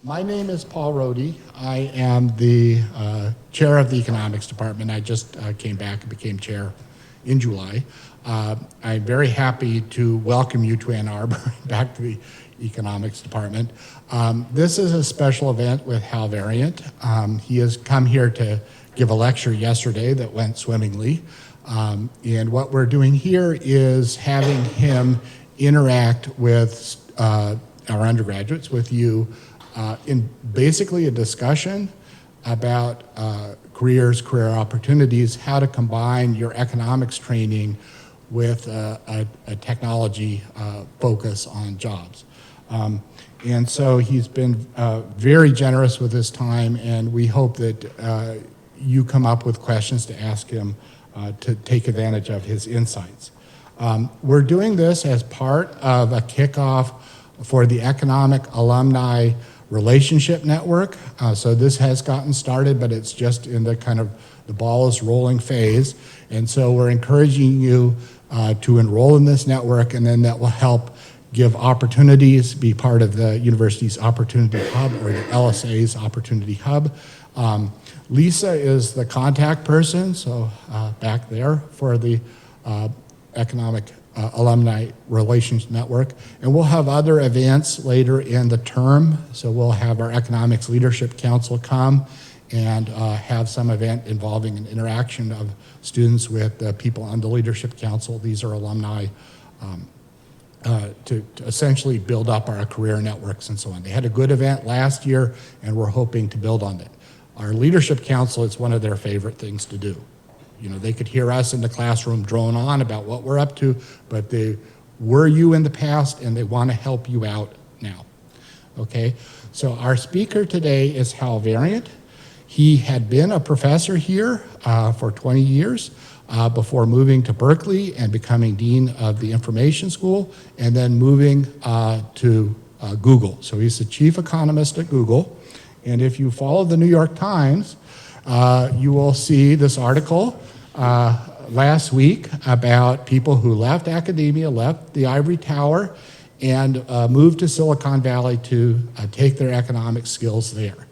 My name is Paul Rohde. I am the chair of the economics department. I just came back and became chair in July. I'm very happy to welcome you to Ann Arbor, back to the economics department. This is a special event with Hal Varian. He has come here to give a lecture yesterday that went swimmingly. And what we're doing here is having him interact with our undergraduates, with you, in basically a discussion about careers, career opportunities, how to combine your economics training with a technology focus on jobs. And so he's been very generous with his time, and we hope that you come up with questions to ask him to take advantage of his insights. We're doing this as part of a kickoff for the Economic Alumni Relationship Network. So this has gotten started, but it's just in the kind of the ball is rolling phase. And so we're encouraging you to enroll in this network, and then that will help give opportunities, be part of the university's Opportunity Hub or the LSA's Opportunity Hub. Lisa is the contact person, so back there for the Economic Alumni Relations Network. And we'll have other events later in the term. So we'll have our Economics Leadership Council come and have some event involving an interaction of students with people on the Leadership Council. These are alumni to essentially build up our career networks and so on. They had a good event last year, and we're hoping to build on it. Our Leadership Council, it's one of their favorite things to do. You know, they could hear us in the classroom drone on about what we're up to, but they were you in the past, and they want to help you out now. Okay, so our speaker today is Hal Varian. He had been a professor here for 20 years before moving to Berkeley and becoming dean of the information school, and then moving to Google. So he's the chief economist at Google. And if you follow the New York Times, you will see this article last week about people who left academia, left the ivory tower, and moved to Silicon Valley to take their economic skills there.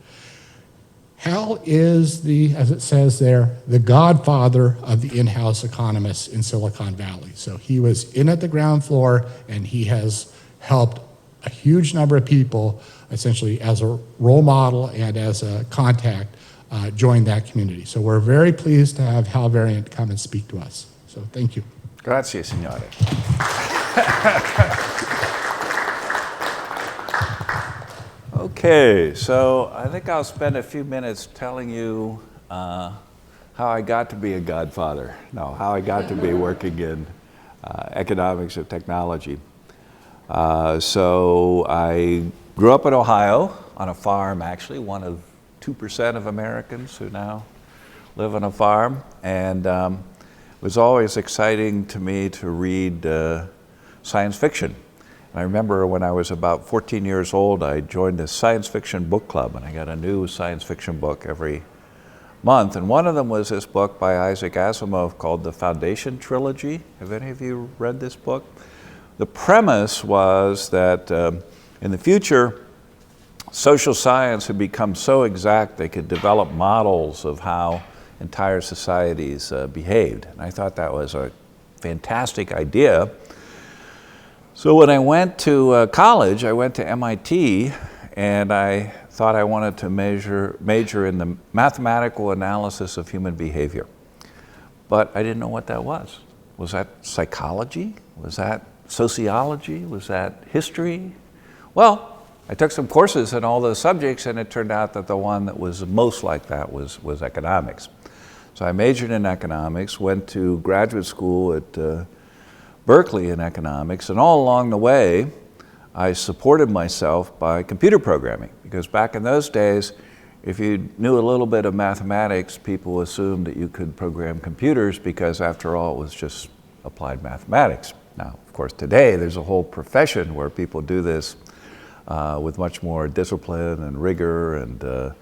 Hal is as it says there, the godfather of the in-house economists in Silicon Valley. So he was in at the ground floor, and he has helped a huge number of people, essentially as a role model and as a contact, join that community. So we're very pleased to have Hal Varian come and speak to us. So thank you. Grazie, signore. Okay, so I think I'll spend a few minutes telling you how I got to be a godfather. No, how I got to be working in economics of technology. So I grew up in Ohio on a farm, actually, one of 2% of Americans who now live on a farm. And it was always exciting to me to read science fiction. And I remember when I was about 14 years old, I joined a science fiction book club, and I got a new science fiction book every month. And one of them was this book by Isaac Asimov called the Foundation Trilogy. Have any of you read this book? The premise was that in the future, social science had become so exact they could develop models of how entire societies behaved. And I thought that was a fantastic idea. So when I went to college, I went to MIT, and I thought I wanted to major in the mathematical analysis of human behavior. But I didn't know what that was. Was that psychology? Was that sociology? Was that history? Well, I took some courses in all those subjects, and it turned out that the one that was most like that was economics. So I majored in economics, went to graduate school at Berkeley in economics, and all along the way, I supported myself by computer programming, because back in those days, if you knew a little bit of mathematics, people assumed that you could program computers, because after all, it was just applied mathematics. Now, of course, today there's a whole profession where people do this with much more discipline and rigor and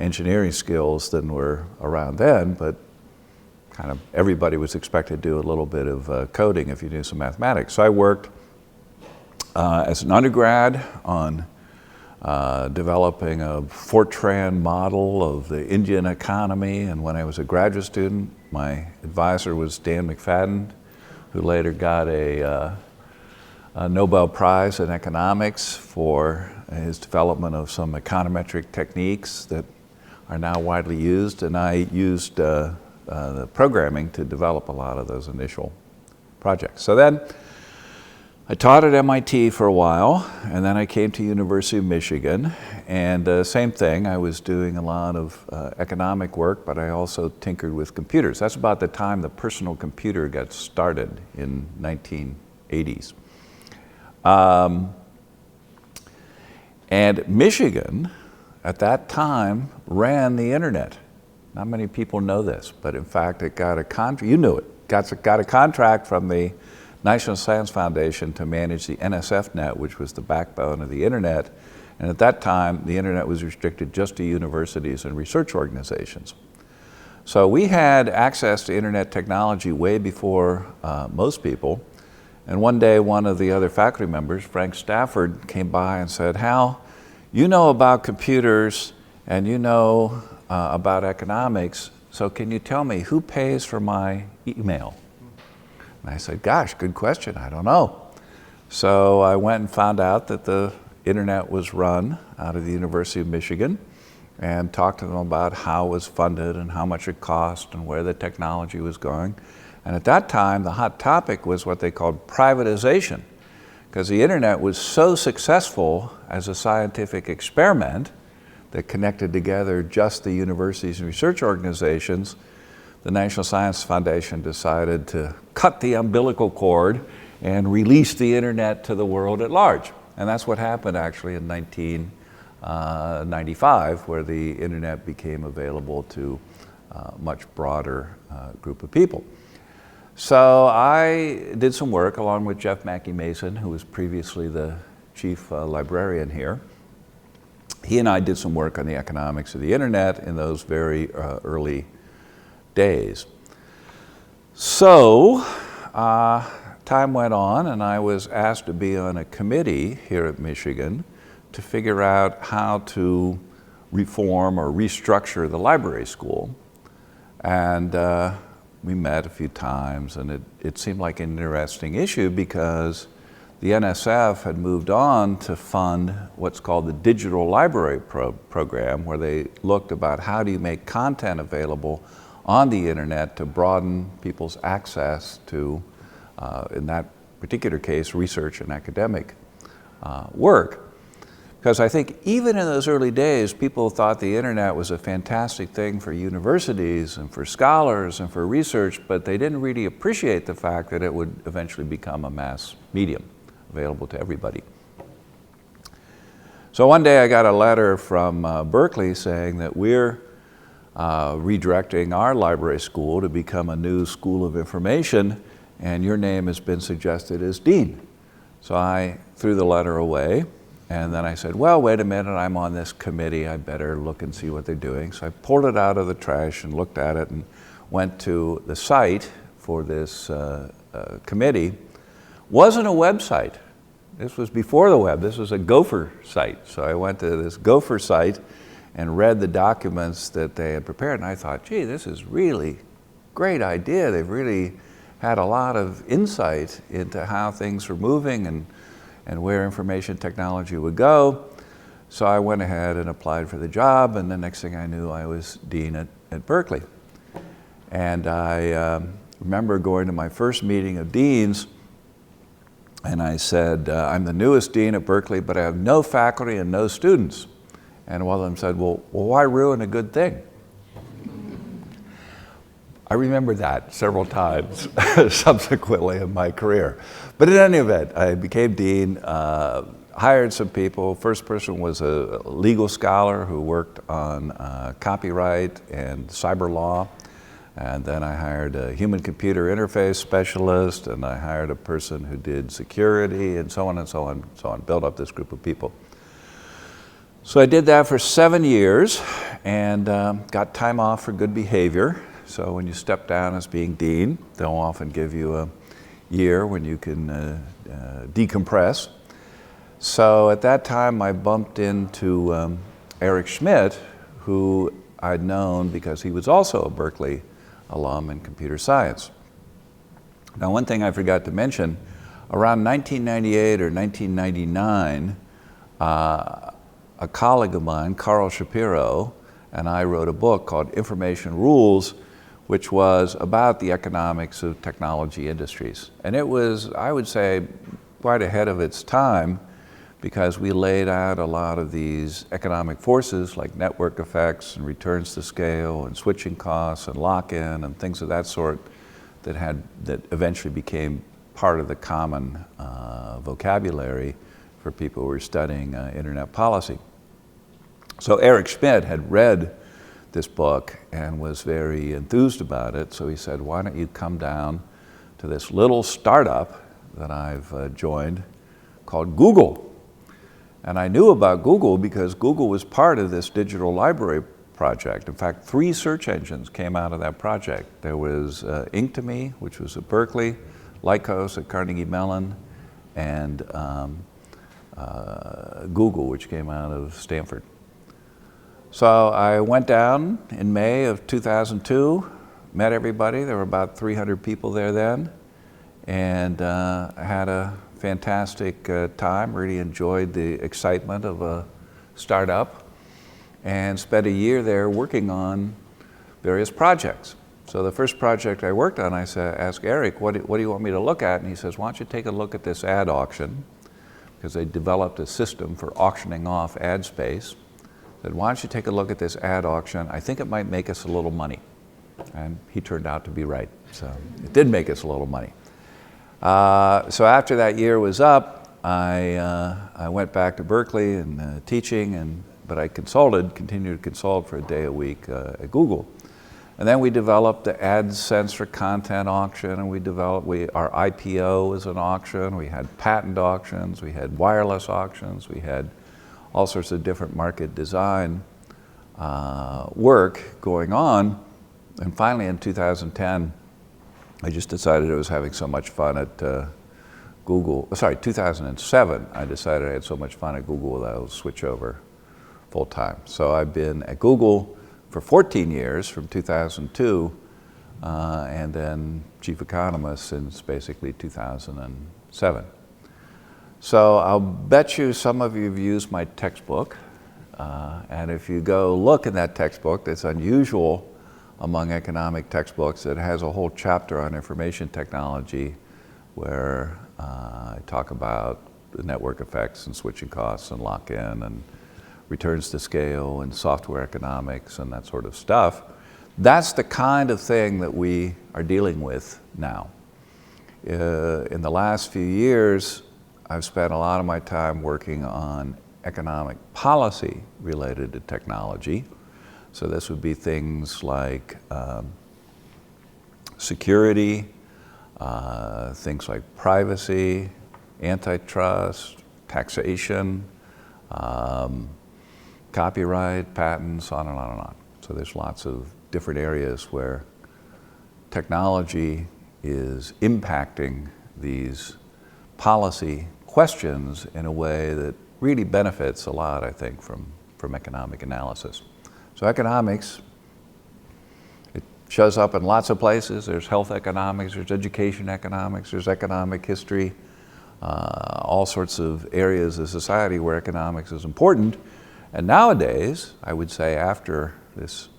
engineering skills than were around then, but kind of everybody was expected to do a little bit of coding if you knew some mathematics. So I worked as an undergrad on developing a Fortran model of the Indian economy. And when I was a graduate student, my advisor was Dan McFadden, who later got a Nobel Prize in economics for his development of some econometric techniques that are now widely used. And I used the programming to develop a lot of those initial projects. So then I taught at MIT for a while, and then I came to University of Michigan, and same thing, I was doing a lot of economic work, but I also tinkered with computers. That's about the time the personal computer got started in 1980s. And Michigan, at that time, ran the internet. Not many people know this, but in fact it got a contract, you knew it, got a contract from the National Science Foundation to manage the NSF-net, which was the backbone of the internet. And at that time, the internet was restricted just to universities and research organizations. So we had access to internet technology way before most people. And one day, one of the other faculty members, Frank Stafford, came by and said, "Hal, you know about computers and you know about economics, so can you tell me who pays for my email?" And I said, "Gosh, good question, I don't know." So I went and found out that the internet was run out of the University of Michigan and talked to them about how it was funded and how much it cost and where the technology was going. And at that time, the hot topic was what they called privatization, because the internet was so successful as a scientific experiment that connected together just the universities and research organizations. The National Science Foundation decided to cut the umbilical cord and release the internet to the world at large. And that's what happened actually in 1995, where the internet became available to a much broader group of people. So I did some work along with Jeff Mackey Mason, who was previously the chief librarian here. He and I did some work on the economics of the internet in those very early days. So time went on, and I was asked to be on a committee here at Michigan to figure out how to reform or restructure the library school. And we met a few times, and it seemed like an interesting issue because the NSF had moved on to fund what's called the Digital Library Program, where they looked about how do you make content available on the internet to broaden people's access to, in that particular case, research and academic work. Because I think even in those early days, people thought the internet was a fantastic thing for universities and for scholars and for research, but they didn't really appreciate the fact that it would eventually become a mass medium available to everybody. So one day I got a letter from Berkeley saying that we're redirecting our library school to become a new school of information, and your name has been suggested as dean. So I threw the letter away, and then I said, well, wait a minute, I'm on this committee, I better look and see what they're doing. So I pulled it out of the trash and looked at it and went to the site for this committee. Wasn't a website. This was before the web. This was a Gopher site. So I went to this Gopher site and read the documents that they had prepared, and I thought, gee, this is really great idea. They've really had a lot of insight into how things were moving and where information technology would go. So I went ahead and applied for the job, and the next thing I knew, I was dean at Berkeley. And I remember going to my first meeting of deans, and I said, I'm the newest dean at Berkeley, but I have no faculty and no students. And one of them said, well, why ruin a good thing? I remember that several times subsequently in my career. But in any event, I became dean, hired some people. First person was a legal scholar who worked on copyright and cyber law. And then I hired a human-computer interface specialist, and I hired a person who did security, and so on and so on and so on, built up this group of people. So I did that for 7 years and got time off for good behavior. So when you step down as being dean, they'll often give you a year when you can decompress. So at that time, I bumped into Eric Schmidt, who I'd known because he was also a Berkeley alum in computer science. Now, one thing I forgot to mention, around 1998 or 1999, a colleague of mine, Carl Shapiro, and I wrote a book called Information Rules, which was about the economics of technology industries. And it was, I would say, quite ahead of its time, because we laid out a lot of these economic forces like network effects and returns to scale and switching costs and lock-in and things of that sort that eventually became part of the common vocabulary for people who were studying internet policy. So Eric Schmidt had read this book and was very enthused about it, so he said, why don't you come down to this little startup that I've joined called Google. And I knew about Google because Google was part of this digital library project. In fact, 3 search engines came out of that project. There was Ink2Me, which was at Berkeley, Lycos at Carnegie Mellon, and Google, which came out of Stanford. So I went down in May of 2002, met everybody. There were about 300 people there then, and I had a fantastic time, really enjoyed the excitement of a startup, and spent a year there working on various projects. So the first project I worked on, I asked Eric, what do you want me to look at? And he says, why don't you take a look at this ad auction, because they developed a system for auctioning off ad space. Said, why don't you take a look at this ad auction? I think it might make us a little money. And he turned out to be right. So it did make us a little money. So after that year was up, I went back to Berkeley and teaching, but I continued to consult for a day a week at Google. And then we developed the AdSense for content auction, and our IPO was an auction. We had patent auctions, we had wireless auctions, we had all sorts of different market design work going on. And finally in 2010, I just decided I was having so much fun at Google. Sorry, 2007, I decided I had so much fun at Google that I would switch over full time. So I've been at Google for 14 years, from 2002, and then chief economist since basically 2007. So I'll bet you some of you have used my textbook, and if you go look in that textbook, it's unusual among economic textbooks. It has a whole chapter on information technology where I talk about the network effects and switching costs and lock-in and returns to scale and software economics and that sort of stuff. That's the kind of thing that we are dealing with now. In the last few years, I've spent a lot of my time working on economic policy related to technology. So this would be things like security, things like privacy, antitrust, taxation, copyright, patents, on and on and on. So there's lots of different areas where technology is impacting these policy questions in a way that really benefits a lot, I think, from economic analysis. So economics, it shows up in lots of places. There's health economics, there's education economics, there's economic history, all sorts of areas of society where economics is important. And nowadays, I would say after this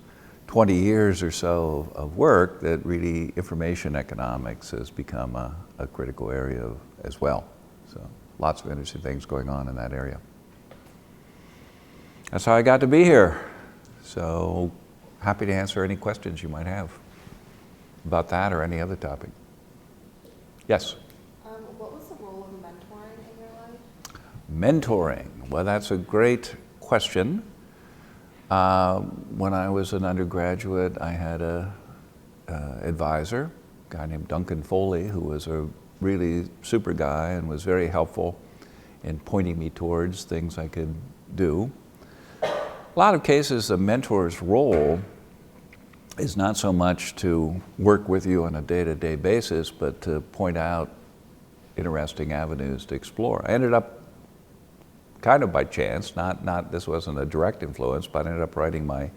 20 years or so of work, that really information economics has become a critical area as well. So lots of interesting things going on in that area. That's how I got to be here. So happy to answer any questions you might have about that or any other topic. Yes? What was the role of mentoring in your life? Mentoring, well, that's a great question. When I was an undergraduate, I had a advisor, a guy named Duncan Foley, who was a really super guy and was very helpful in pointing me towards things I could do. A lot of cases, the mentor's role is not so much to work with you on a day-to-day basis, but to point out interesting avenues to explore. I ended up kind of by chance, this wasn't a direct influence, but I ended up writing my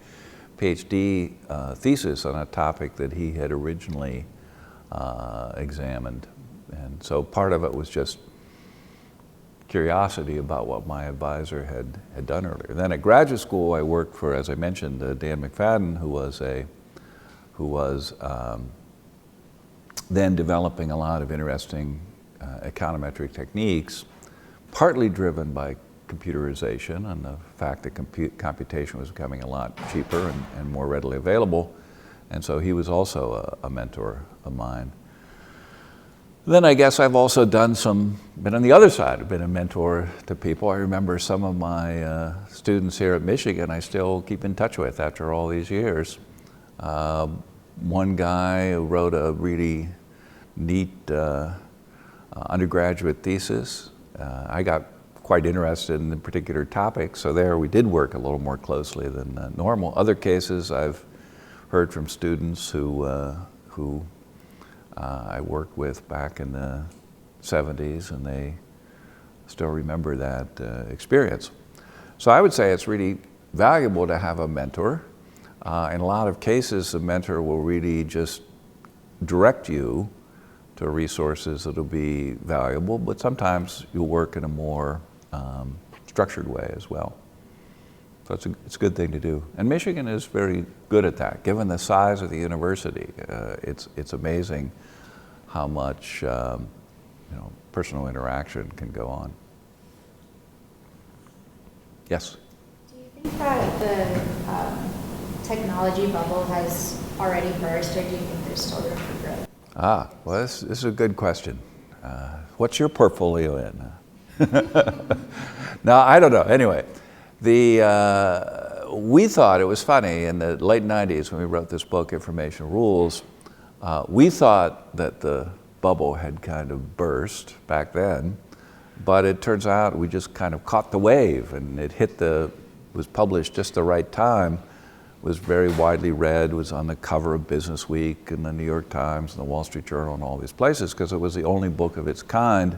PhD thesis on a topic that he had originally examined. And so part of it was just curiosity about what my advisor had done earlier. Then at graduate school, I worked for, as I mentioned, Dan McFadden, who was then developing a lot of interesting econometric techniques, partly driven by computerization and the fact that computation was becoming a lot cheaper and more readily available. And so he was also a mentor of mine. Then I guess I've also been on the other side. I've been a mentor to people. I remember some of my students here at Michigan I still keep in touch with after all these years. One guy who wrote a really neat undergraduate thesis. I got quite interested in the particular topic, so there we did work a little more closely than normal. Other cases I've heard from students who I worked with back in the 70s, and they still remember that experience. So I would say it's really valuable to have a mentor. In a lot of cases, the mentor will really just direct you to resources that'll be valuable, but sometimes you'll work in a more structured way as well. So it's a good thing to do. And Michigan is very good at that. Given the size of the university, it's amazing how much personal interaction can go on. Yes? Do you think that the technology bubble has already burst, or do you think there's still room for growth? Well, this is a good question. What's your portfolio in? No, I don't know. Anyway, we thought it was funny in the late 90s when we wrote this book, Information Rules. We thought that the bubble had kind of burst back then, but it turns out we just kind of caught the wave, and it was published just the right time, was very widely read, was on the cover of Business Week and the New York Times and the Wall Street Journal and all these places, because it was the only book of its kind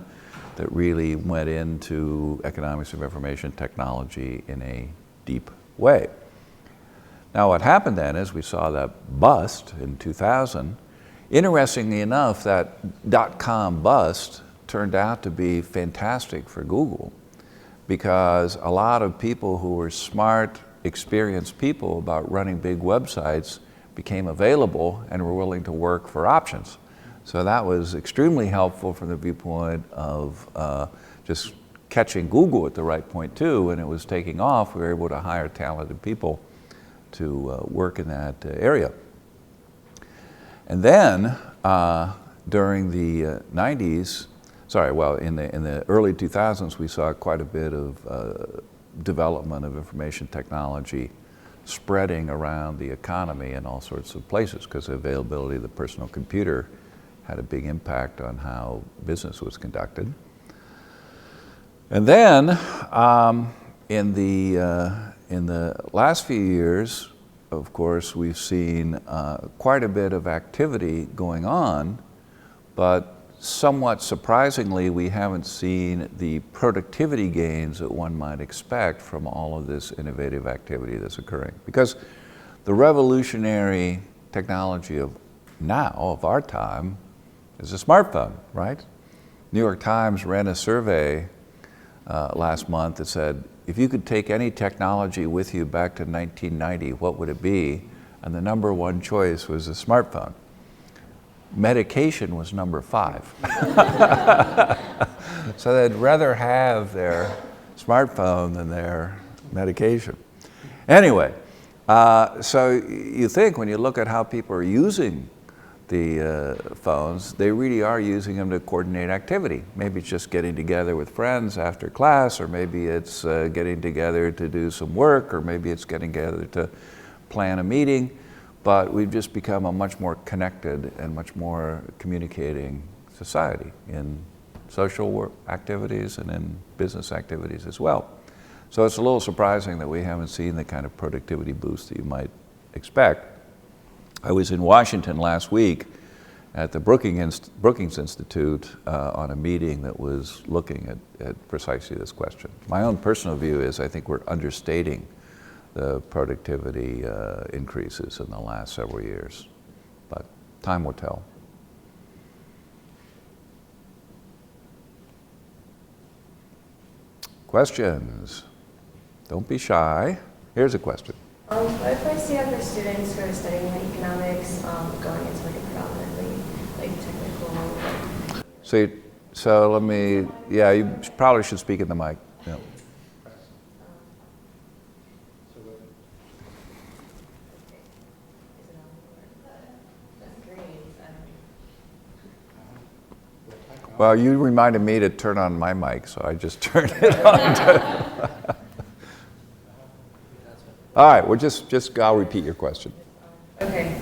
that really went into economics of information technology in a deep way. Now what happened then is we saw that bust in 2000. Interestingly enough, that .com bust turned out to be fantastic for Google, because a lot of people who were smart, experienced people about running big websites became available and were willing to work for options. So that was extremely helpful from the viewpoint of just catching Google at the right point too. When it was taking off, we were able to hire talented people to work in that area. And then during the 90s, in the early 2000s, we saw quite a bit of development of information technology spreading around the economy in all sorts of places, because the availability of the personal computer had a big impact on how business was conducted. And then in the last few years, of course, we've seen quite a bit of activity going on, but somewhat surprisingly, we haven't seen the productivity gains that one might expect from all of this innovative activity that's occurring. Because the revolutionary technology of our time, is a smartphone, right? New York Times ran a survey last month that said, if you could take any technology with you back to 1990, what would it be? And the number one choice was a smartphone. Medication was number 5. So they'd rather have their smartphone than their medication. Anyway, so you think when you look at how people are using the phones, they really are using them to coordinate activity. Maybe it's just getting together with friends after class, or maybe it's getting together to do some work, or maybe it's getting together to plan a meeting. But we've just become a much more connected and much more communicating society in social work activities and in business activities as well. So it's a little surprising that we haven't seen the kind of productivity boost that you might expect. I was in Washington last week at the Brookings Institute on a meeting that was looking at precisely this question. My own personal view is I think we're understating the productivity increases in the last several years, but time will tell. Questions? Don't be shy. Here's a question. What advice do you have for students who are studying economics, going into like a predominantly like technical? So let me, yeah, you probably should speak in the mic. Yeah. Well, you reminded me to turn on my mic, so I just turned it on. All right, well, I'll repeat your question. Okay.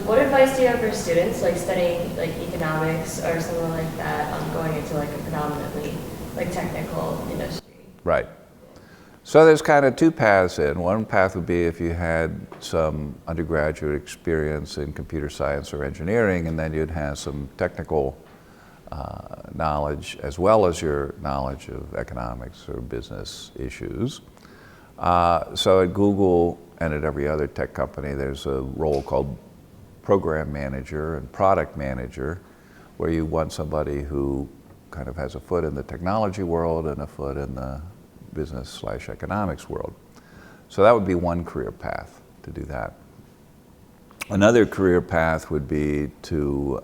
What advice do you have for students like studying like economics or something like that, going into like a predominantly like technical industry? Right. So there's kind of two paths in. One path would be if you had some undergraduate experience in computer science or engineering, and then you'd have some technical knowledge as well as your knowledge of economics or business issues. So at Google and at every other tech company, there's a role called program manager and product manager, where you want somebody who kind of has a foot in the technology world and a foot in the business/economics world. So that would be one career path to do that. Another career path would be to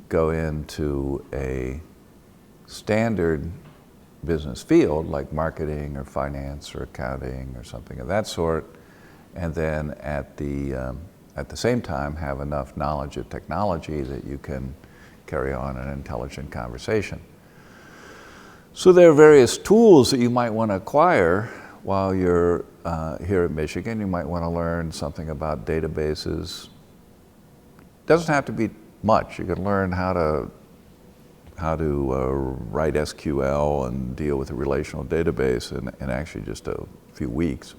go into a standard business field like marketing or finance or accounting or something of that sort, and then at the same time have enough knowledge of technology that you can carry on an intelligent conversation. So there are various tools that you might want to acquire while you're here at Michigan. You might want to learn something about databases. Doesn't have to be much. You can learn how to write SQL and deal with a relational database in actually just a few weeks.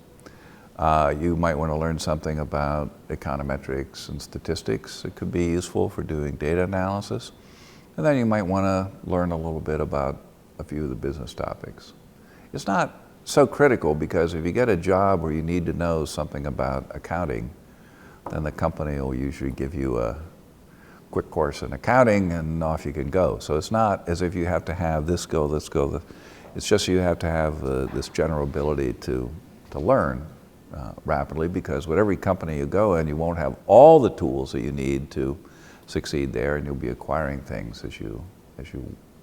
You might want to learn something about econometrics and statistics. It could be useful for doing data analysis. And then you might want to learn a little bit about a few of the business topics. It's not so critical, because if you get a job where you need to know something about accounting, then the company will usually give you a quick course in accounting and off you can go. So it's not as if you have to have this skill. It's just you have to have this general ability to learn rapidly, because with every company you go in, you won't have all the tools that you need to succeed there, and you'll be acquiring things as you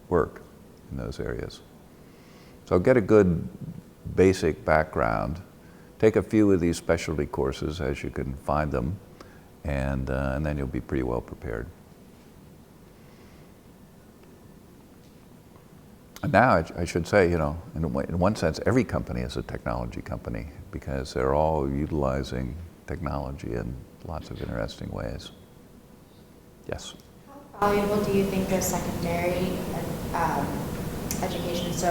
work in those areas. So get a good basic background. Take a few of these specialty courses as you can find them, and then you'll be pretty well prepared. And now I should say, in one sense, every company is a technology company, because they're all utilizing technology in lots of interesting ways. Yes? How valuable do you think the secondary education, so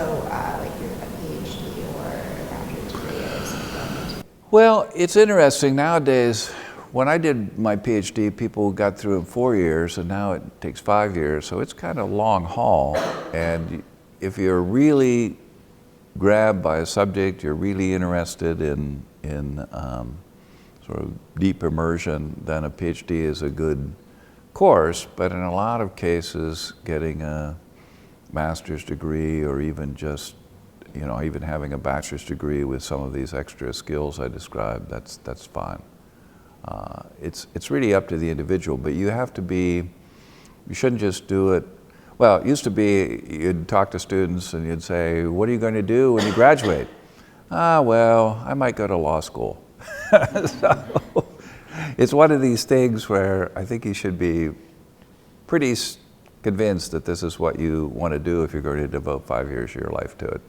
like a PhD or a graduate degree is? Well, it's interesting. Nowadays, when I did my PhD, people got through in 4 years, and now it takes 5 years, so it's kind of long haul. And if you're really grabbed by a subject, you're really interested in sort of deep immersion, then a PhD is a good course. But in a lot of cases, getting a master's degree, or even just, even having a bachelor's degree with some of these extra skills I described, that's fine. It's really up to the individual, but you shouldn't just do it. Well, it used to be you'd talk to students and you'd say, what are you going to do when you graduate? Well, I might go to law school. So it's one of these things where I think you should be pretty convinced that this is what you want to do if you're going to devote 5 years of your life to it.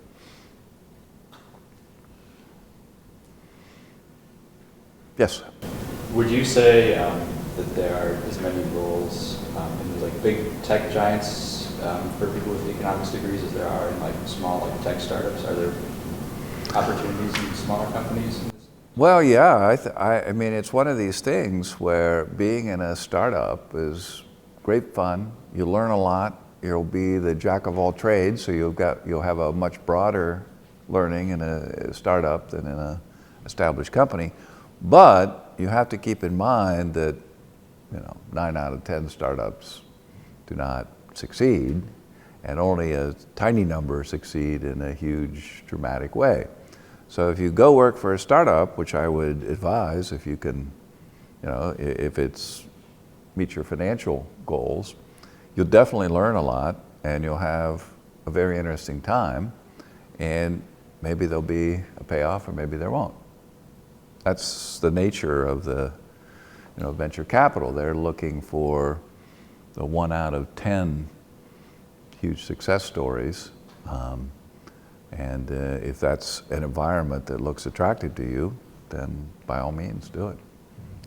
Yes? Would you say that there are as many roles in like big tech giants for people with economics degrees as there are in like small tech startups? Are there opportunities in smaller companies in this Well, yeah, I mean, it's one of these things where being in a startup is great fun. You learn a lot. You'll be the jack of all trades, so you'll have a much broader learning in a startup than in an established company. But you have to keep in mind that 9 out of 10 startups do not succeed, and only a tiny number succeed in a huge, dramatic way. So if you go work for a startup, which I would advise if you can, if it's meet your financial goals, you'll definitely learn a lot, and you'll have a very interesting time, and maybe there'll be a payoff, or maybe there won't. That's the nature of the venture capital. They're looking for the 1 out of 10 huge success stories. And if that's an environment that looks attractive to you, then by all means do it.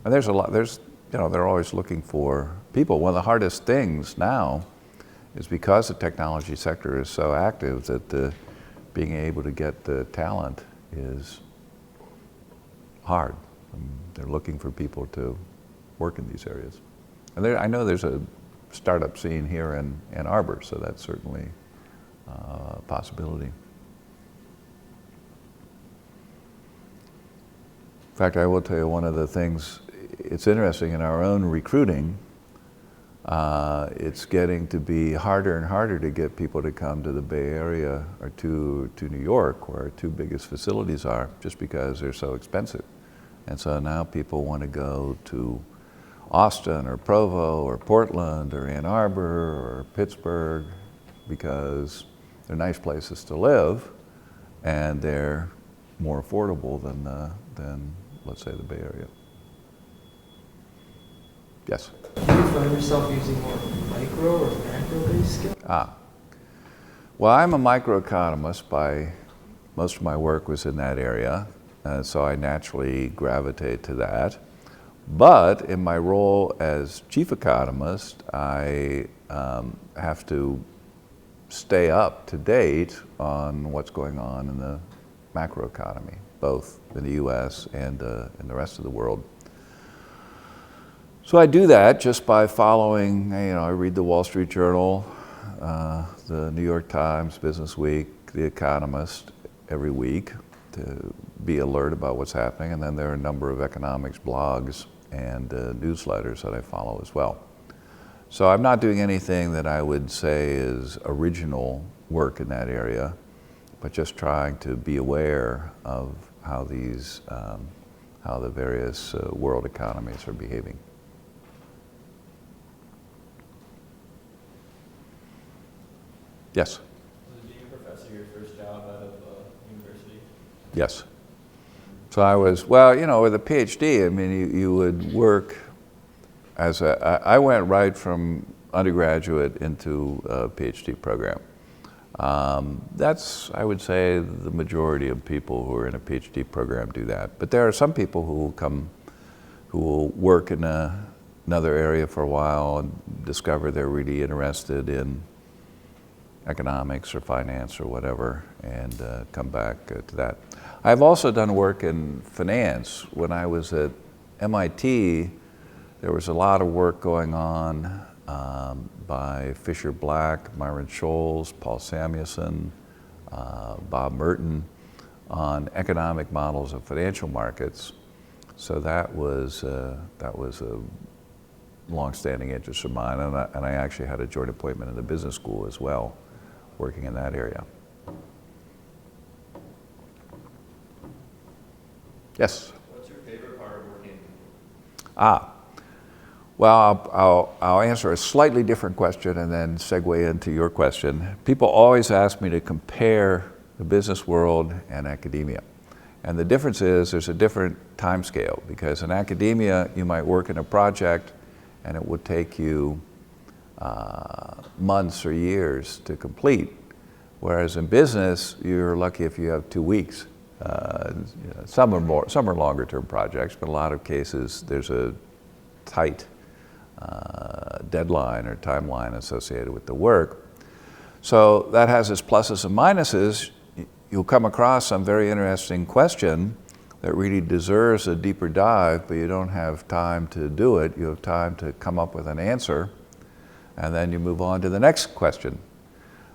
And they're always looking for people. One of the hardest things now is because the technology sector is so active that being able to get the talent is hard. They're looking for people to work in these areas. And I know there's a startup scene here in Ann Arbor, so that's certainly a possibility. In fact, I will tell you one of the things, it's interesting in our own recruiting, it's getting to be harder and harder to get people to come to the Bay Area or to New York, where our 2 biggest facilities are, just because they're so expensive. And so now people want to go to Austin or Provo or Portland or Ann Arbor or Pittsburgh because they're nice places to live and they're more affordable than let's say the Bay Area. Yes? Do you find yourself using more micro or macro-based skills? Well, I'm a microeconomist. Most of my work was in that area, so I naturally gravitate to that. But in my role as chief economist, I have to stay up to date on what's going on in the macroeconomy, both in the U.S. and in the rest of the world. So I do that just by following, I read the Wall Street Journal, the New York Times, Business Week, the Economist every week to be alert about what's happening. And then there are a number of economics blogs and newsletters that I follow as well. So I'm not doing anything that I would say is original work in that area, but just trying to be aware of how the various world economies are behaving. Yes? Was being a professor your first job out of university? Yes. So I was, with a PhD, I mean, you would work I went right from undergraduate into a PhD program. That's, I would say, the majority of people who are in a PhD program do that. But there are some people who will work in another area for a while and discover they're really interested in economics or finance or whatever, and come back to that. I've also done work in finance. When I was at MIT, there was a lot of work going on by Fisher Black, Myron Scholes, Paul Samuelson, Bob Merton on economic models of financial markets. So that was a long-standing interest of mine, and I actually had a joint appointment in the business school as well, working in that area. Yes? What's your favorite part of working? Well, I'll answer a slightly different question and then segue into your question. People always ask me to compare the business world and academia. And the difference is there's a different time scale, because in academia you might work in a project and it would take you months or years to complete. Whereas in business, you're lucky if you have 2 weeks. Some are longer term projects, but in a lot of cases there's a tight deadline or timeline associated with the work. So that has its pluses and minuses. You'll come across some very interesting question that really deserves a deeper dive, but you don't have time to do it. You have time to come up with an answer, and then you move on to the next question.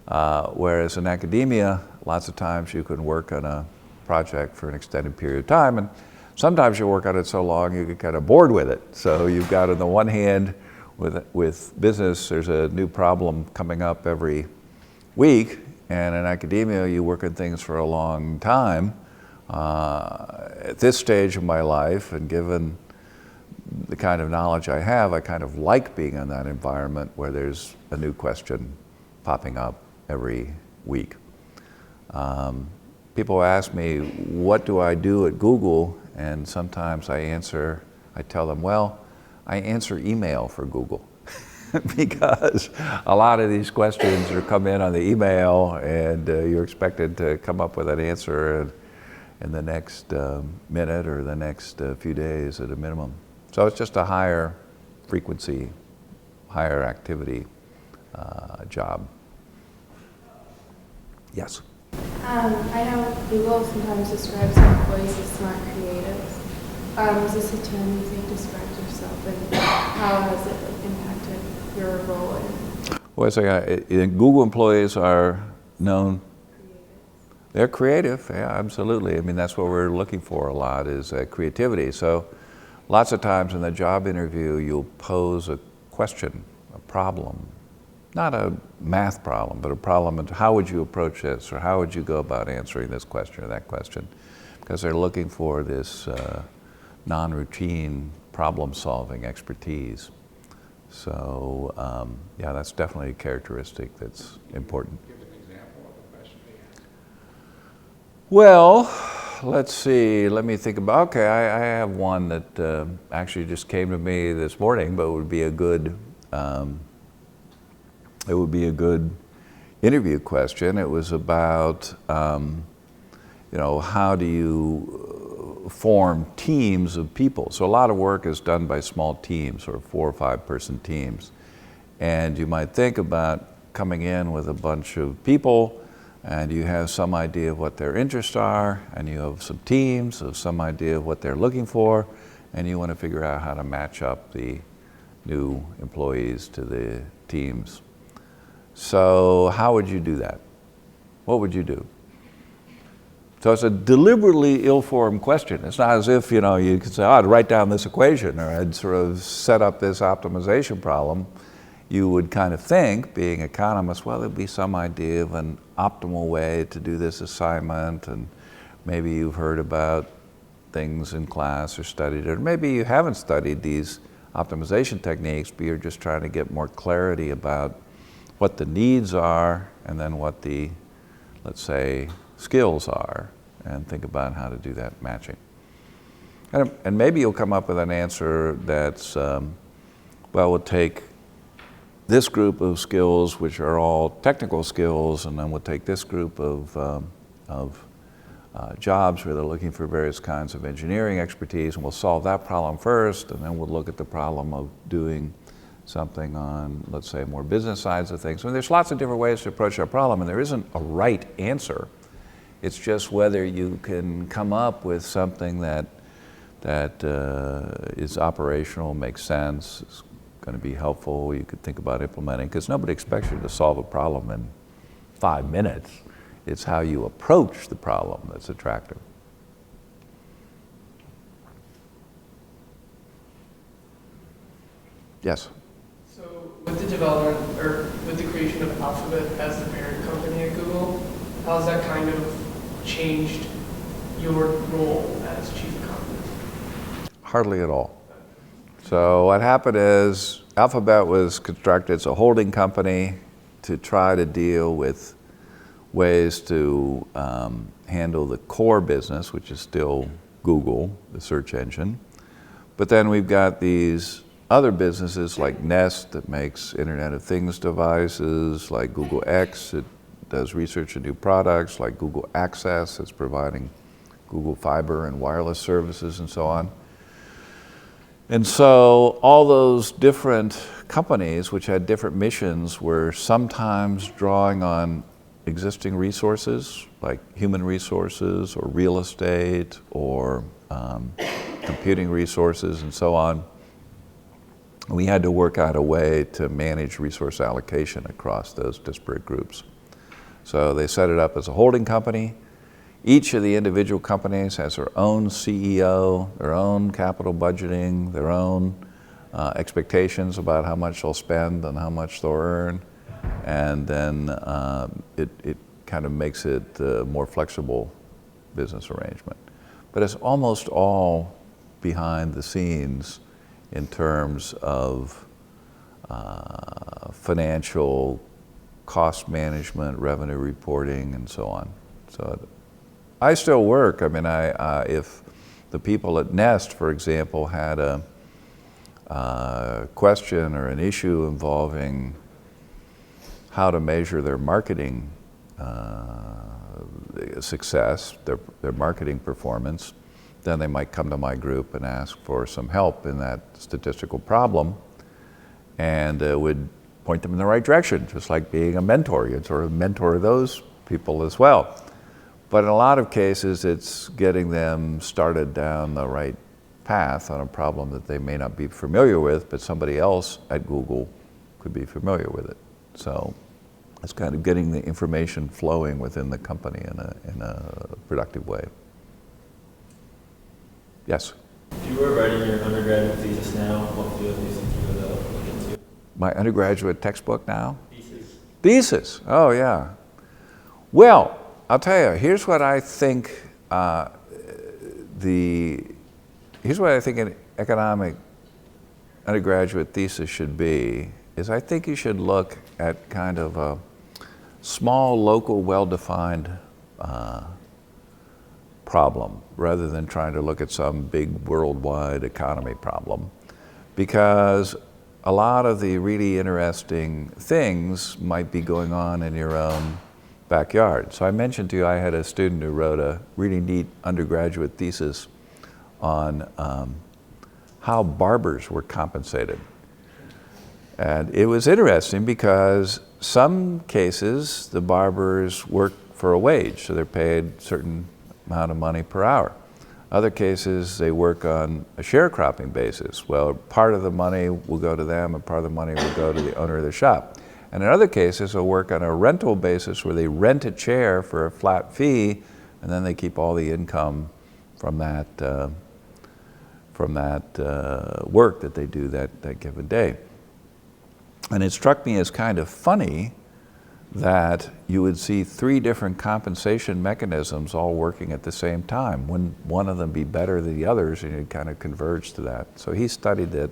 Whereas in academia, lots of times you can work on a project for an extended period of time, and sometimes you work on it so long you get kind of bored with it. So you've got, on the one hand, with business, there's a new problem coming up every week, and in academia, you work on things for a long time. At this stage of my life, and given the kind of knowledge I have, I kind of like being in that environment where there's a new question popping up every week. People ask me, what do I do at Google? And sometimes I tell them, well, I answer email for Google. Because a lot of these questions are come in on the email, and you're expected to come up with an answer in the next minute or the next few days at a minimum. So it's just a higher frequency, higher activity job. Yes? I know Google sometimes describes employees as smart creatives. Is this a term you think describes yourself, and how has it impacted your role in? Well, Google employees are known. They're creative, yeah, absolutely. I mean, that's what we're looking for a lot, is creativity. So lots of times in the job interview, you'll pose a question, a problem. Not a math problem, but a problem of how would you approach this, or how would you go about answering this question or that question? Because they're looking for this non-routine problem-solving expertise. So, yeah, that's definitely a characteristic that's important. Give an example of the question they asked. Well, let's see. Let me think about. Okay, I have one that actually just came to me this morning, but would be a good. It would be a good interview question. It was about, how do you form teams of people? So a lot of work is done by small teams, or 4 or 5 person teams. And you might think about coming in with a bunch of people, and you have some idea of what their interests are, and you have some teams of some idea of what they're looking for, and you want to figure out how to match up the new employees to the teams. So how would you do that? What would you do? So it's a deliberately ill-formed question. It's not as if, you could say, I'd write down this equation, or I'd sort of set up this optimization problem. You would kind of think, being economists, well, there'd be some idea of an optimal way to do this assignment, and maybe you've heard about things in class or studied it, or maybe you haven't studied these optimization techniques, but you're just trying to get more clarity about what the needs are, and then what the, let's say, skills are, and think about how to do that matching. And maybe you'll come up with an answer that's, we'll take this group of skills, which are all technical skills, and then we'll take this group of jobs where they're looking for various kinds of engineering expertise, and we'll solve that problem first, and then we'll look at the problem of doing something on, let's say, more business sides of things. I mean, there's lots of different ways to approach that problem, and there isn't a right answer. It's just whether you can come up with something that is operational, makes sense, is going to be helpful, you could think about implementing, because nobody expects you to solve a problem in 5 minutes. It's how you approach the problem that's attractive. Yes? With the development, or with the creation of Alphabet as the parent company at Google, how has that kind of changed your role as chief economist? Hardly at all. So what happened is Alphabet was constructed as a holding company to try to deal with ways to handle the core business, which is still Google, the search engine. But then we've got these other businesses like Nest that makes Internet of Things devices, like Google X that does research and new products, like Google Access that's providing Google Fiber and wireless services and so on. And so all those different companies which had different missions were sometimes drawing on existing resources like human resources or real estate or computing resources and so on. We had to work out a way to manage resource allocation across those disparate groups. So they set it up as a holding company. Each of the individual companies has their own CEO, their own capital budgeting, their own expectations about how much they'll spend and how much they'll earn. And then it kind of makes it a more flexible business arrangement. But it's almost all behind the scenes in terms of financial cost management, revenue reporting, and so on. So I still work. I mean, if the people at Nest, for example, had a question or an issue involving how to measure their marketing success, their marketing performance, then they might come to my group and ask for some help in that statistical problem, and would point them in the right direction, just like being a mentor. You'd sort of mentor those people as well. But in a lot of cases, it's getting them started down the right path on a problem that they may not be familiar with, but somebody else at Google could be familiar with it. So it's kind of getting the information flowing within the company in a productive way. Yes? If you were writing your undergraduate thesis now, what field do you think you would look into? My undergraduate textbook now? Thesis. Thesis, oh yeah. Well, I'll tell you, here's what I think here's what I think an economic undergraduate thesis should be, is I think you should look at kind of a small, local, well-defined problem rather than trying to look at some big worldwide economy problem, because a lot of the really interesting things might be going on in your own backyard. So I mentioned to you I had a student who wrote a really neat undergraduate thesis on how barbers were compensated. And it was interesting because some cases the barbers work for a wage, so they're paid a certain amount of money per hour. Other cases they work on a sharecropping basis. Well, part of the money will go to them and part of the money will go to the owner of the shop. And in other cases they'll work on a rental basis where they rent a chair for a flat fee, and then they keep all the income from that work that they do that given day. And it struck me as kind of funny that you would see three different compensation mechanisms all working at the same time. Wouldn't one of them be better than the others, and you'd kind of converge to that. So he studied it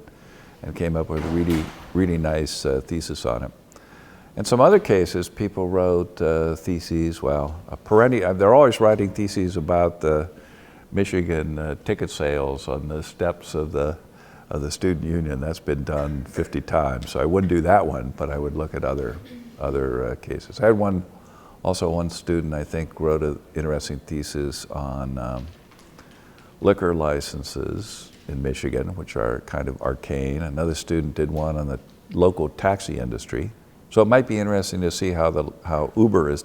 and came up with a really, really nice thesis on it. In some other cases, people wrote theses, well, they're always writing theses about the Michigan ticket sales on the steps of the student union. That's been done 50 times. So I wouldn't do that one, but I would look at other cases. I had one student, I think, wrote an interesting thesis on liquor licenses in Michigan, which are kind of arcane. Another student did one on the local taxi industry. So it might be interesting to see how Uber has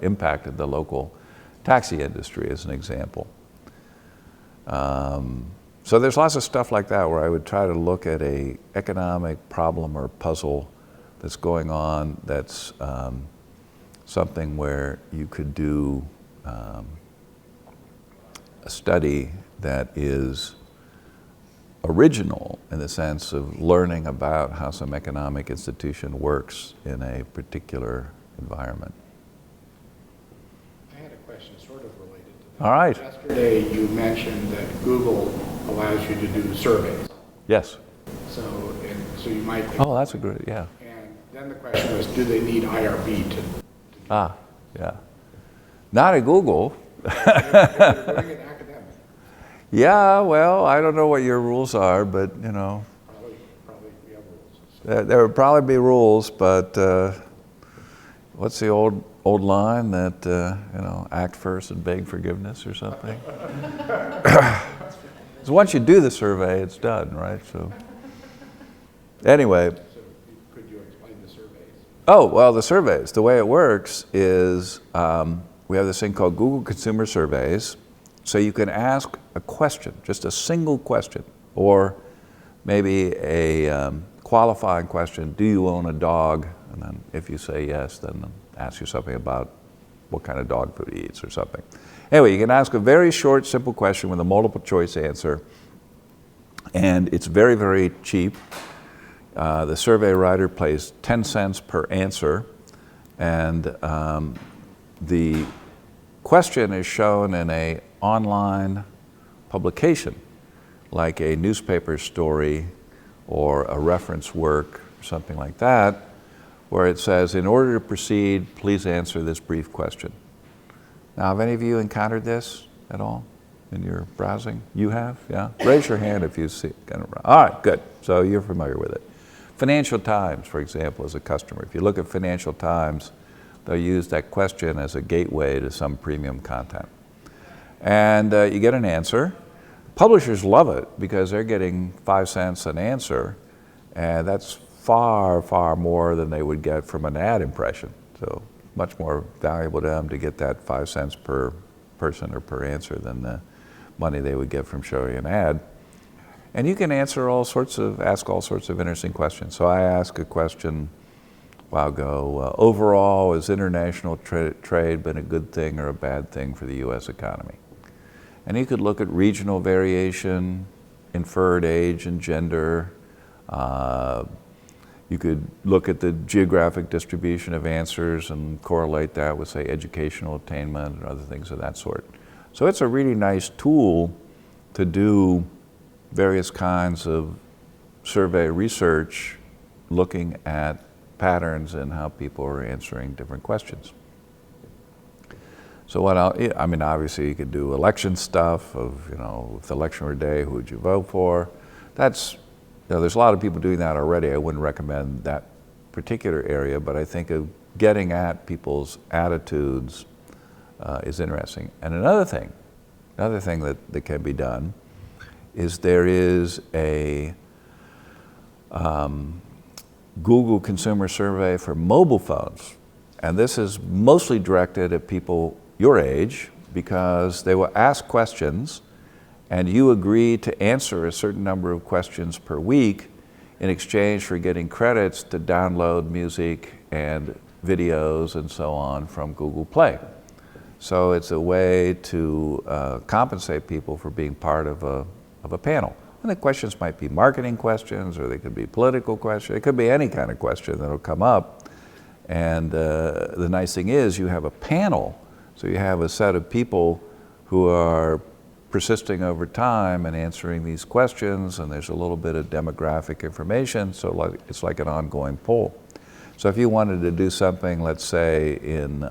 impacted the local taxi industry as an example. So there's lots of stuff like that where I would try to look at a economic problem or puzzle that's going on that's something where you could do a study that is original in the sense of learning about how some economic institution works in a particular environment. I had a question sort of related to that. All right. Yesterday you mentioned that Google allows you to do surveys. Yes. So you might pick. Oh, that's a good, yeah. And then the question was, do they need IRB to Yeah. Not at Google. They're doing it academic. Yeah, well, I don't know what your rules are, but you know. Probably we have rules. There would probably be rules, but what's the old line that, act first and beg forgiveness or something? So once you do the survey, it's done, right? So anyway. So could you explain the surveys? Oh, well, the surveys, the way it works is we have this thing called Google Consumer Surveys. So you can ask a question, just a single question, or maybe a qualifying question, do you own a dog? And then if you say yes, then ask you something about what kind of dog food he eats or something. Anyway, you can ask a very short, simple question with a multiple choice answer, and it's very, very cheap. The survey writer pays 10 cents per answer, and the question is shown in an online publication, like a newspaper story or a reference work or something like that, where it says, in order to proceed, please answer this brief question. Now, have any of you encountered this at all in your browsing? You have? Yeah? Raise your hand if you see it. All right, good. So you're familiar with it. Financial Times, for example, is a customer. If you look at Financial Times, they'll use that question as a gateway to some premium content. And you get an answer. Publishers love it because they're getting 5 cents an answer, and that's far, far more than they would get from an ad impression. So much more valuable to them to get that 5 cents per person or per answer than the money they would get from showing an ad. And you can ask all sorts of interesting questions. So I asked a question a while ago, overall, has international trade been a good thing or a bad thing for the US economy? And you could look at regional variation, inferred age and gender. You could look at the geographic distribution of answers and correlate that with, say, educational attainment and other things of that sort. So it's a really nice tool to do various kinds of survey research looking at patterns in how people are answering different questions. So obviously you could do election stuff of, if the election were today, who would you vote for? There's a lot of people doing that already. I wouldn't recommend that particular area, but I think of getting at people's attitudes is interesting. And another thing that can be done is there is a Google consumer survey for mobile phones. And this is mostly directed at people your age, because they will ask questions and you agree to answer a certain number of questions per week in exchange for getting credits to download music and videos and so on from Google Play. So it's a way to compensate people for being part of a panel. And the questions might be marketing questions, or they could be political questions. It could be any kind of question that'll come up. And the nice thing is you have a panel. So you have a set of people who are persisting over time and answering these questions, and there's a little bit of demographic information, so it's like an ongoing poll. So if you wanted to do something, let's say in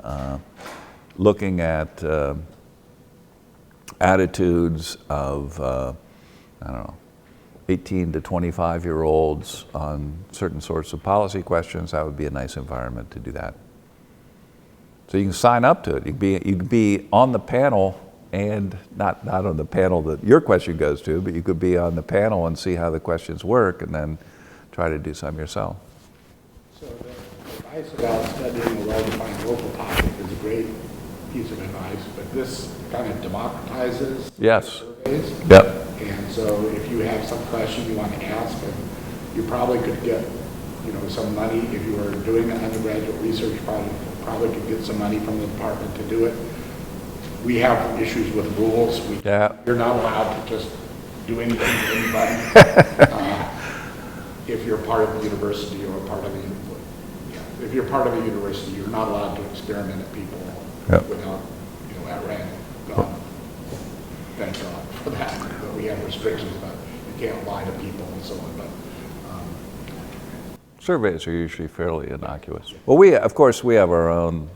looking at attitudes of, 18 to 25-year-olds on certain sorts of policy questions, that would be a nice environment to do that. So you can sign up to it. You could be on the panel, and not on the panel that your question goes to, but you could be on the panel and see how the questions work and then try to do some yourself. So the advice about studying a well-defined local topic is a great piece of advice, but this kind of democratizes surveys. Yep. And so if you have some question you want to ask, and you probably could get some money if you were doing an undergraduate research project, probably could get some money from the department to do it. We have issues with rules. You're not allowed to just do anything to anybody. If you're part of the university or part of if you're part of a university, you're not allowed to experiment at people without, at random. Thank God for that. But we have restrictions about you can't lie to people and so on. But surveys are usually fairly innocuous. Well, of course, we have our own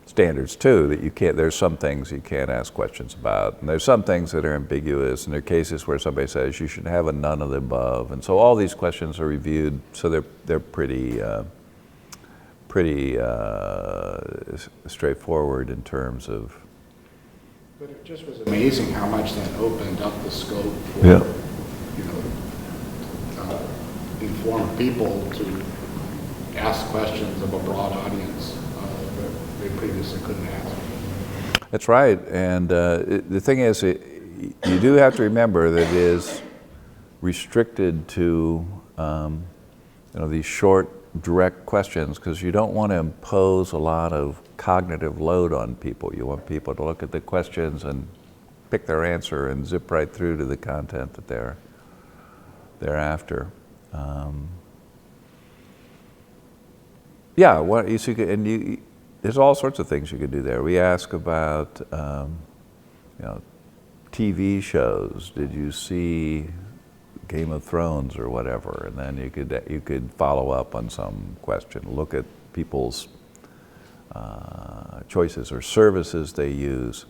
standards too, that you can't, there's some things you can't ask questions about, and there's some things that are ambiguous, and there are cases where somebody says you should have a none of the above, and so all these questions are reviewed, so they're pretty straightforward in terms of. But it just was amazing how much that opened up the scope for informed people to ask questions of a broad audience that they previously couldn't ask. That's right, and the thing is, you do have to remember that it is restricted to these short, direct questions, because you don't want to impose a lot of cognitive load on people. You want people to look at the questions and pick their answer and zip right through to the content that they're after. Yeah, what you see, and there's all sorts of things you could do there. We ask about, TV shows. Did you see Game of Thrones or whatever? And then you could follow up on some question. Look at people's choices or services they use.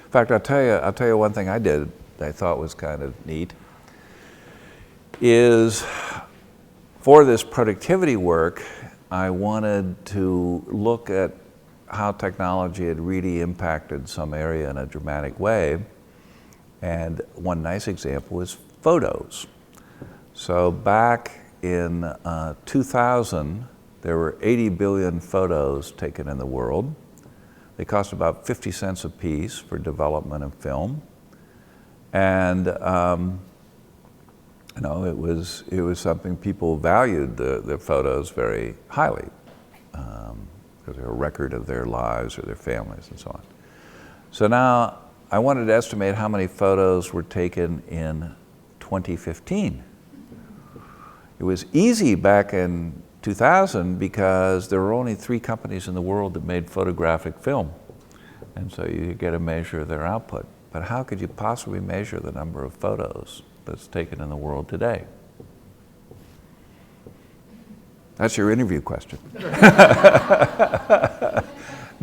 In fact, I'll tell you one thing I did that I thought was kind of neat. Is for this productivity work, I wanted to look at how technology had really impacted some area in a dramatic way. And one nice example is photos. So back in 2000, there were 80 billion photos taken in the world. They cost about 50 cents a piece for development of film. And it was something people valued the photos very highly, because they're a record of their lives or their families and so on. So now I wanted to estimate how many photos were taken in 2015. It was easy back in 2000 because there were only 3 companies in the world that made photographic film. And so you get a measure of their output. But how could you possibly measure the number of photos that's taken in the world today? That's your interview question.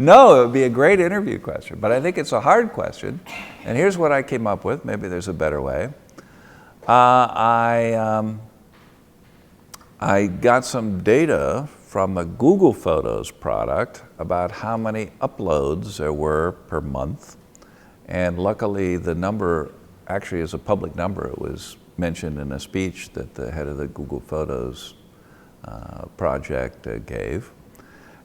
No, it would be a great interview question, but I think it's a hard question. And here's what I came up with. Maybe there's a better way. I got some data from the Google Photos product about how many uploads there were per month. And luckily, the number actually is a public number. It was mentioned in a speech that the head of the Google Photos project gave.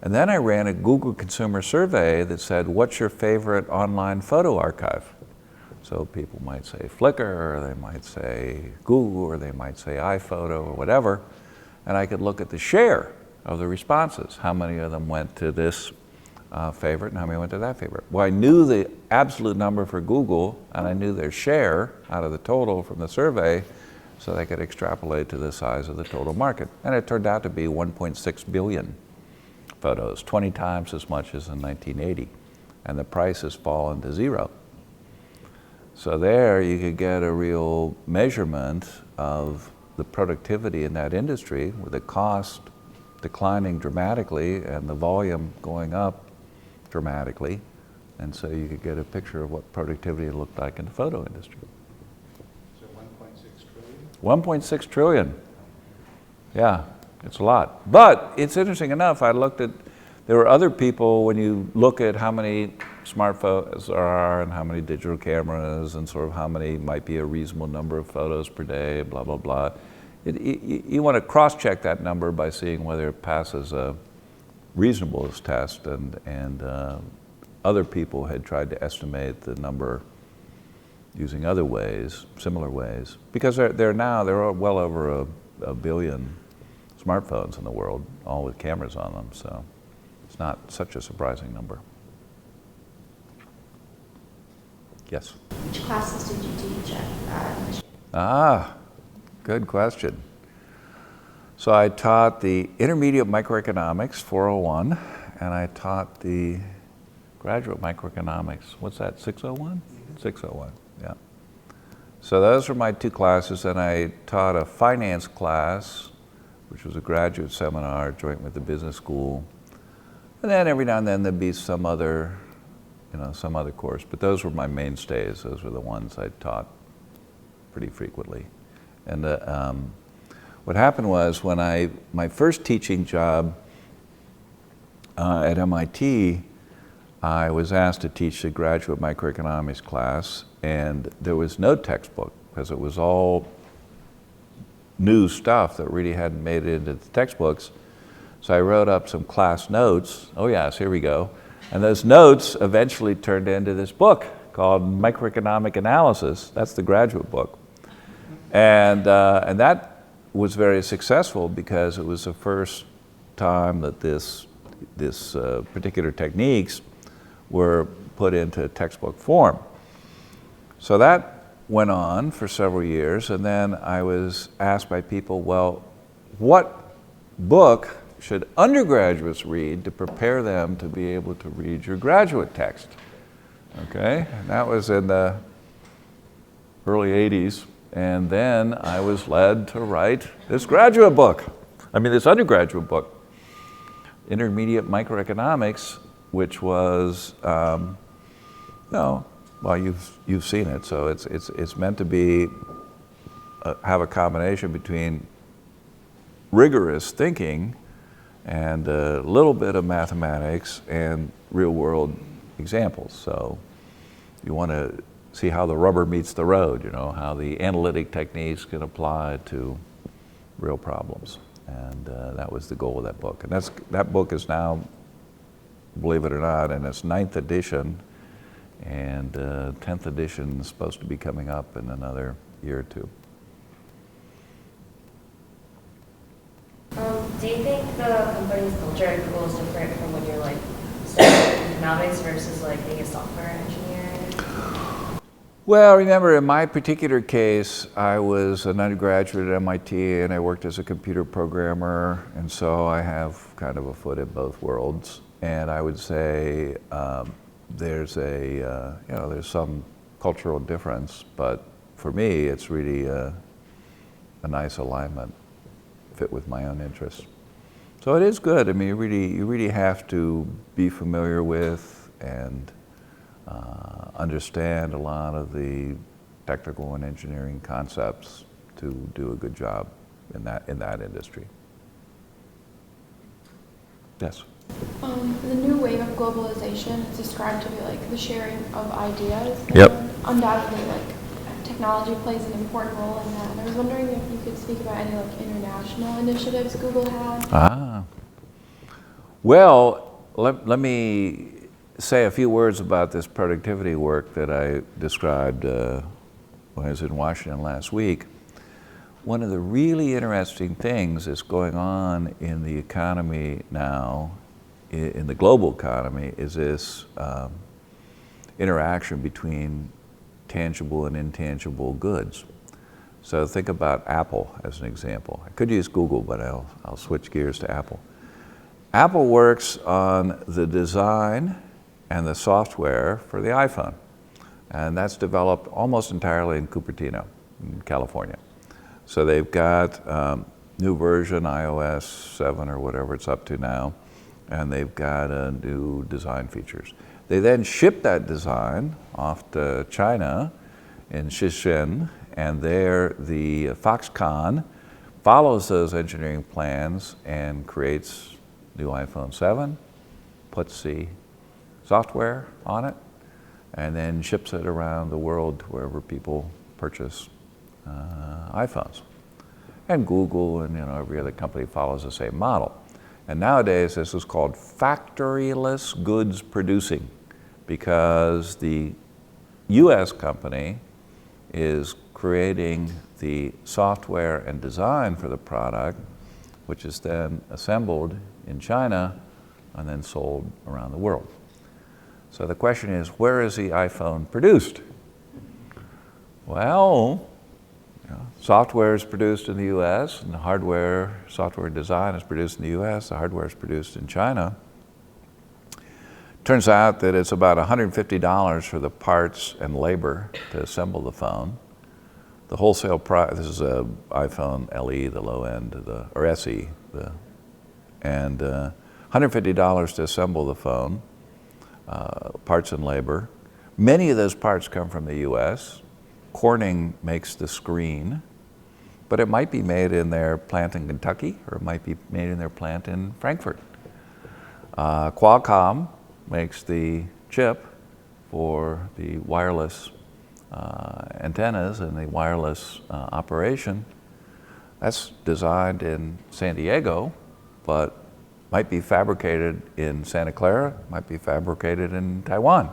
And then I ran a Google consumer survey that said, what's your favorite online photo archive? So people might say Flickr, or they might say Google, or they might say iPhoto, or whatever. And I could look at the share of the responses. How many of them went to this favorite and how many went to that favorite? Well, I knew the absolute number for Google, and I knew their share out of the total from the survey, so I could extrapolate to the size of the total market. And it turned out to be 1.6 billion photos, 20 times as much as in 1980. And the price has fallen to 0. So there you could get a real measurement of the productivity in that industry, with the cost declining dramatically and the volume going up dramatically. And so you could get a picture of what productivity looked like in the photo industry. So 1.6 trillion? 1.6 trillion. Yeah, it's a lot. But it's interesting enough, I looked at, there were other people, when you look at how many smartphones there are and how many digital cameras and sort of how many might be a reasonable number of photos per day, blah, blah, blah. You want to cross-check that number by seeing whether it passes a reasonableness test, and other people had tried to estimate the number using other ways, similar ways, because there are well over a billion smartphones in the world, all with cameras on them, so it's not such a surprising number. Yes? Which classes did you teach at Michigan? Good question. So I taught the intermediate microeconomics, 401, and I taught the graduate microeconomics, what's that, 601? 601, yeah. So those were my 2 classes, and I taught a finance class, which was a graduate seminar joint with the business school. And then every now and then there'd be some other course, but those were my mainstays. Those were the ones I taught pretty frequently. And what happened was, when my first teaching job at MIT, I was asked to teach the graduate microeconomics class, and there was no textbook because it was all new stuff that really hadn't made it into the textbooks. So I wrote up some class notes. Oh yes, here we go. And those notes eventually turned into this book called Microeconomic Analysis. That's the graduate book. And that was very successful because it was the first time that this particular techniques were put into textbook form. So that went on for several years, and then I was asked by people, well, what book should undergraduates read to prepare them to be able to read your graduate text? Okay, and that was in the early 80s, and then I was led to write this graduate book. This undergraduate book, Intermediate Microeconomics, which was, well, you've seen it, so it's meant to be have a combination between rigorous thinking and a little bit of mathematics and real-world examples. So you want to see how the rubber meets the road, how the analytic techniques can apply to real problems. And that was the goal of that book. And that book is now, believe it or not, in its 9th edition, and 10th edition is supposed to be coming up in another year or two. Do you think the company's culture at Google is different from when you're studying economics versus being a software engineer? Well, remember, in my particular case, I was an undergraduate at MIT and I worked as a computer programmer, and so I have kind of a foot in both worlds. And I would say there's some cultural difference, but for me, it's really a nice alignment, fit with my own interests. So it is good. You really have to be familiar with and understand a lot of the technical and engineering concepts to do a good job in that industry. Yes. The new wave of globalization is described to be the sharing of ideas. Yep. And undoubtedly, technology plays an important role in that. And I was wondering if you could speak about any international initiatives Google had. Well, let me say a few words about this productivity work that I described when I was in Washington last week. One of the really interesting things that's going on in the economy now, in the global economy, is this interaction between tangible and intangible goods. So think about Apple as an example. I could use Google, but I'll switch gears to Apple. Apple works on the design and the software for the iPhone. And that's developed almost entirely in Cupertino, in California. So they've got new version, iOS 7 or whatever it's up to now, and they've got new design features. They then ship that design off to China in Shenzhen, and there the Foxconn follows those engineering plans and creates new iPhone 7, puts the software on it, and then ships it around the world to wherever people purchase iPhones. And Google and every other company follows the same model. And nowadays this is called factoryless goods producing, because the US company is creating the software and design for the product, which is then assembled in China and then sold around the world. So the question is, where is the iPhone produced? Well, software is produced in the US, and the software design is produced in the US, the hardware is produced in China. Turns out that it's about $150 for the parts and labor to assemble the phone. The wholesale price, this is a iPhone LE, the low end, or SE, and $150 to assemble the phone, parts and labor. Many of those parts come from the US. Corning makes the screen, but it might be made in their plant in Kentucky, or it might be made in their plant in Frankfurt. Qualcomm makes the chip for the wireless antennas and the wireless operation. That's designed in San Diego, but might be fabricated in Santa Clara, might be fabricated in Taiwan.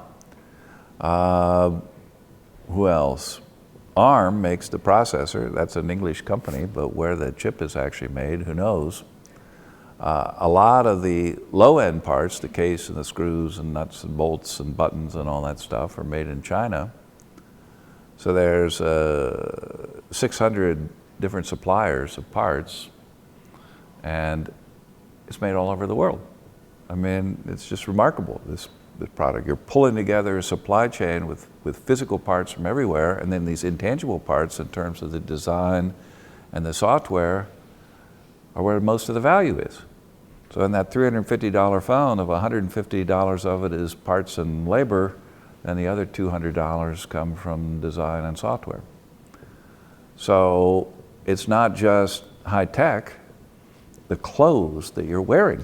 Who else? ARM makes the processor. That's an English company, but where the chip is actually made, who knows? A lot of the low-end parts, the case and the screws and nuts and bolts and buttons and all that stuff, are made in China. So there's 600 different suppliers of parts, and it's made all over the world. I mean, it's just remarkable, this product. You're pulling together a supply chain with physical parts from everywhere, and then these intangible parts in terms of the design and the software are where most of the value is. So in that $350 phone, if $150 of it is parts and labor, then the other $200 come from design and software. So it's not just high tech, the clothes that you're wearing,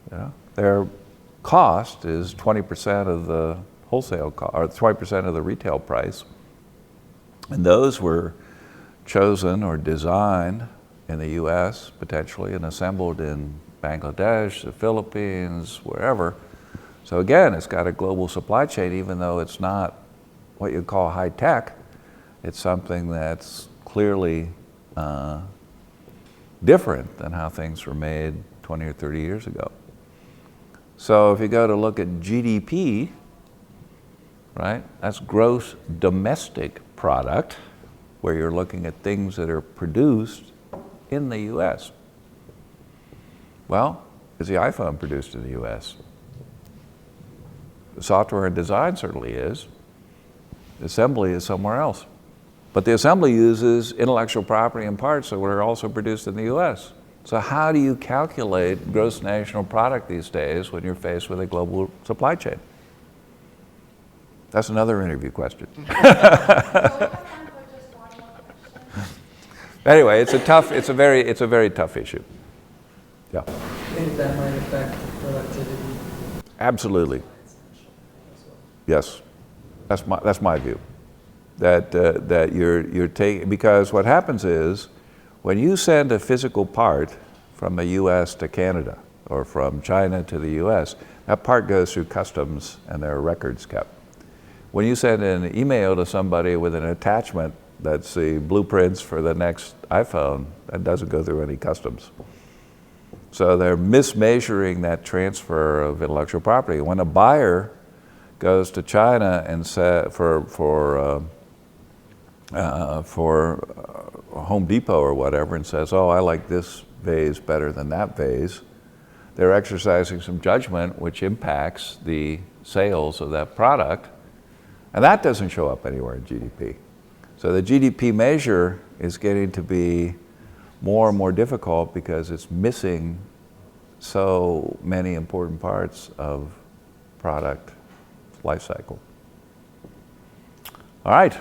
you know, their cost is 20% of the wholesale cost, or 20% of the retail price. And those were chosen or designed in the US potentially and assembled in Bangladesh, the Philippines, wherever. So again, it's got a global supply chain, even though it's not what you call high tech. It's something that's clearly different than how things were made 20 or 30 years ago. So if you go to look at GDP, right, that's gross domestic product, where you're looking at things that are produced in the US. Well, is the iPhone produced in the US? The software and design certainly is. The assembly is somewhere else. But the assembly uses intellectual property and parts that were also produced in the US. So how do you calculate gross national product these days when you're faced with a global supply chain? That's another interview question. Anyway, it's a very tough issue. Yeah. I think that might affect productivity. Absolutely. Yes, that's my view. That you're taking, because what happens is when you send a physical part from the U.S. to Canada or from China to the U.S., that part goes through customs and there are records kept. When you send an email to somebody with an attachment that's the blueprints for the next iPhone, that doesn't go through any customs. So they're mismeasuring that transfer of intellectual property. When a buyer goes to China and for Home Depot or whatever and says, oh, I like this vase better than that vase, they're exercising some judgment which impacts the sales of that product, and that doesn't show up anywhere in GDP. So the GDP measure is getting to be more and more difficult because it's missing so many important parts of product life cycle. All right.